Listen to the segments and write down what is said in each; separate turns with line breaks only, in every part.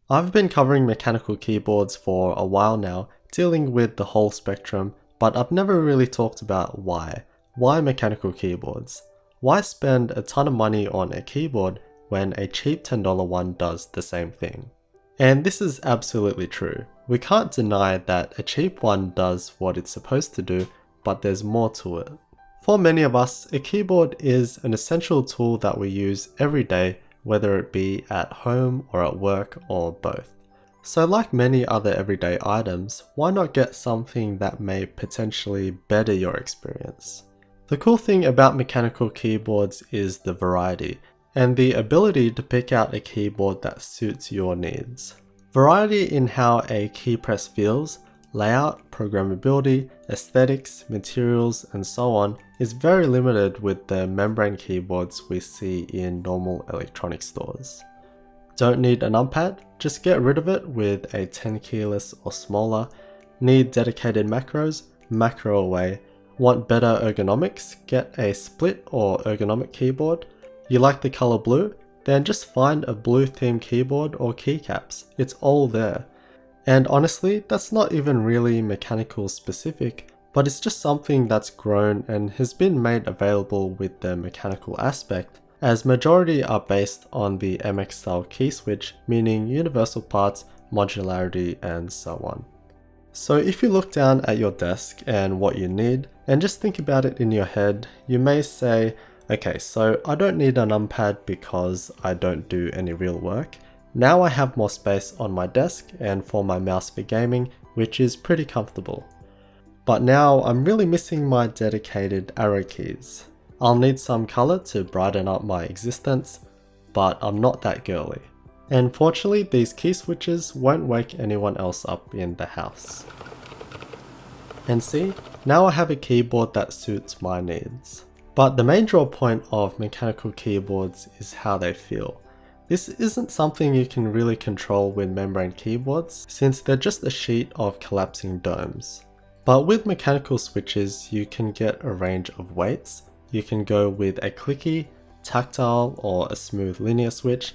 I've been covering mechanical keyboards for a while now, dealing with the whole spectrum, but I've never really talked about why. Why mechanical keyboards? Why spend a ton of money on a keyboard when a cheap $10 one does the same thing? And this is absolutely true. We can't deny that a cheap one does what it's supposed to do, but there's more to it. For many of us, a keyboard is an essential tool that we use every day, whether it be at home or at work or both. So like many other everyday items, why not get something that may potentially better your experience? The cool thing about mechanical keyboards is the variety, and the ability to pick out a keyboard that suits your needs. Variety in how a key press feels, layout, programmability, aesthetics, materials, and so on is very limited with the membrane keyboards we see in normal electronic stores. Don't need a numpad? Just get rid of it with a 10 keyless or smaller. Need dedicated macros? Macro away. Want better ergonomics? Get a split or ergonomic keyboard. You like the color blue? Then just find a blue themed keyboard or keycaps. It's all there. And honestly, that's not even really mechanical specific, but it's just something that's grown and has been made available with the mechanical aspect, as majority are based on the MX style key switch, meaning universal parts, modularity, and so on. So if you look down at your desk and what you need, and just think about it in your head, you may say, okay, so I don't need a numpad because I don't do any real work. Now I have more space on my desk and for my mouse for gaming, which is pretty comfortable. But now I'm really missing my dedicated arrow keys. I'll need some color to brighten up my existence, but I'm not that girly. And fortunately, these key switches won't wake anyone else up in the house. And see, now I have a keyboard that suits my needs. But the main draw point of mechanical keyboards is how they feel. This isn't something you can really control with membrane keyboards, since they're just a sheet of collapsing domes. But with mechanical switches, you can get a range of weights. You can go with a clicky, tactile, or a smooth linear switch,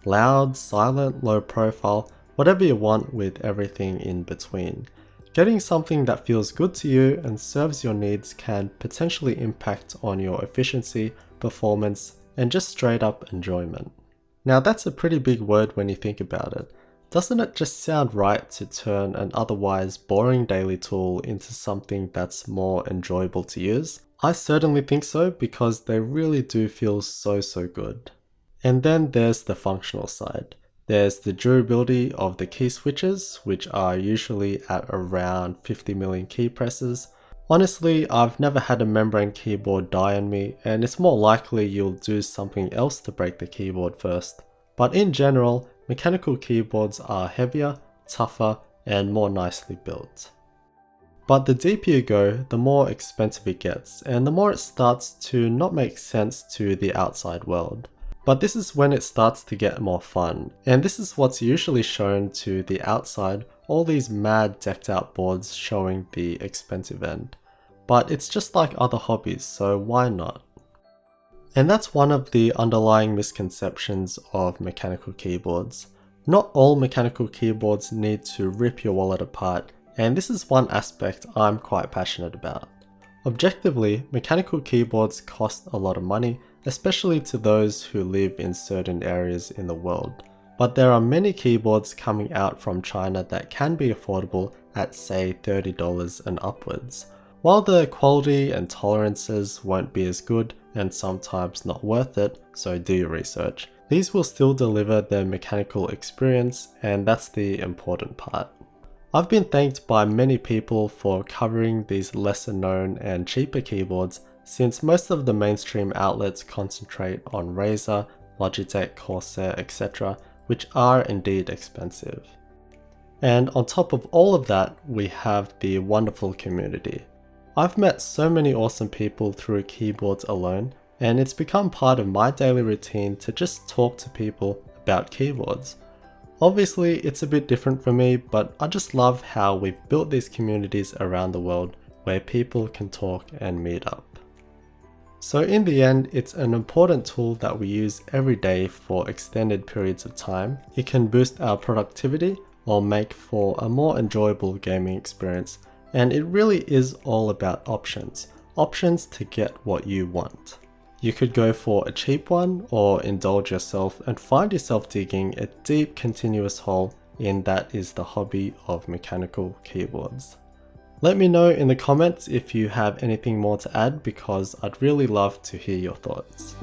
loud, silent, low profile, whatever you want with everything in between. Getting something that feels good to you and serves your needs can potentially impact on your efficiency, performance, and just straight up enjoyment. Now that's a pretty big word when you think about it. Doesn't it just sound right to turn an otherwise boring daily tool into something that's more enjoyable to use? I certainly think so, because they really do feel so good. And then there's the functional side. There's the durability of the key switches, which are usually at around 50 million key presses. Honestly, I've never had a membrane keyboard die on me, and it's more likely you'll do something else to break the keyboard first. But in general, mechanical keyboards are heavier, tougher, and more nicely built. But the deeper you go, the more expensive it gets, and the more it starts to not make sense to the outside world. But this is when it starts to get more fun, and this is what's usually shown to the outside, all these mad decked out boards showing the expensive end. But it's just like other hobbies, so why not? And that's one of the underlying misconceptions of mechanical keyboards. Not all mechanical keyboards need to rip your wallet apart, and this is one aspect I'm quite passionate about. Objectively, mechanical keyboards cost a lot of money, especially to those who live in certain areas in the world. But there are many keyboards coming out from China that can be affordable at say $30 and upwards. While the quality and tolerances won't be as good and sometimes not worth it, so do your research, these will still deliver the mechanical experience, and that's the important part. I've been thanked by many people for covering these lesser known and cheaper keyboards, since most of the mainstream outlets concentrate on Razer, Logitech, Corsair, etc., which are indeed expensive. And on top of all of that, we have the wonderful community. I've met so many awesome people through keyboards alone, and it's become part of my daily routine to just talk to people about keyboards. Obviously, it's a bit different for me, but I just love how we've built these communities around the world where people can talk and meet up. So in the end, it's an important tool that we use every day for extended periods of time. It can boost our productivity or make for a more enjoyable gaming experience, and it really is all about options. Options to get what you want. You could go for a cheap one or indulge yourself and find yourself digging a deep continuous hole in that is the hobby of mechanical keyboards. Let me know in the comments if you have anything more to add, because I'd really love to hear your thoughts.